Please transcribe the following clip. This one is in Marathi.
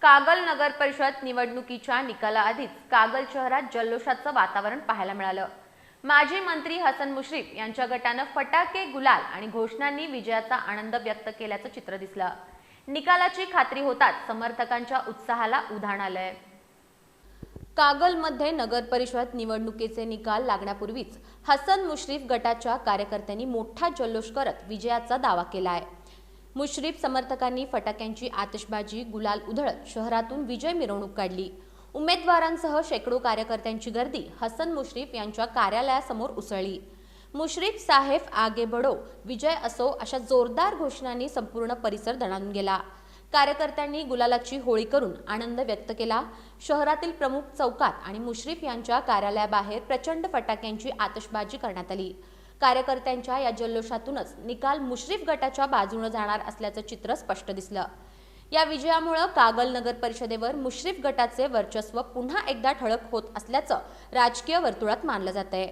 कागल नगर परिषद निवडणुकीच्या निकालाआधीच कागल शहरात जल्लोषाचं वातावरण पाहायला मिळालं। माजी मंत्री हसन मुश्रीफ यांच्या गटानं फटाके, गुलाल आणि घोषणांनी विजयाचा आनंद व्यक्त केल्याचं चित्र दिसलं। निकालाची खात्री होताच समर्थकांच्या उत्साहाला उधाण आलंय। कागलमध्ये नगर परिषद निवडणुकीचे निकाल लागण्यापूर्वीच हसन मुश्रीफ गटाच्या कार्यकर्त्यांनी मोठा जल्लोष करत विजयाचा दावा केलाय। मुश्रीफ समर्थकांनी फटाक्यांची आतिषबाजी, गुलाल उधळत शहरातून विजय मिरवणूक काढली। उमेदवारांसह शेकडो कार्यकर्त्यांची गर्दी हसन मुश्रीफ यांच्या कार्यालयासमोर उसळली। मुश्रीफ साहेब आगे बढो, विजय असो अशा जोरदार घोषणांनी संपूर्ण परिसर दणाणून गेला। कार्यकर्त्यांनी गुलालाची होळी करून आनंद व्यक्त केला। शहरातील प्रमुख चौकात आणि मुश्रीफ यांच्या कार्यालयाबाहेर प्रचंड फटाक्यांची आतिषबाजी करण्यात आली। कार्यकर्त्यांच्या या जल्लोषातूनच निकाल मुश्रीफ गटाच्या बाजूने जाणार असल्याचं चित्र स्पष्ट दिसलं। या विजयामुळे कागल नगर परिषदेवर मुश्रीफ गटाचे वर्चस्व पुन्हा एकदा ठळक होत असल्याचं राजकीय वर्तुळात मानलं जातंय।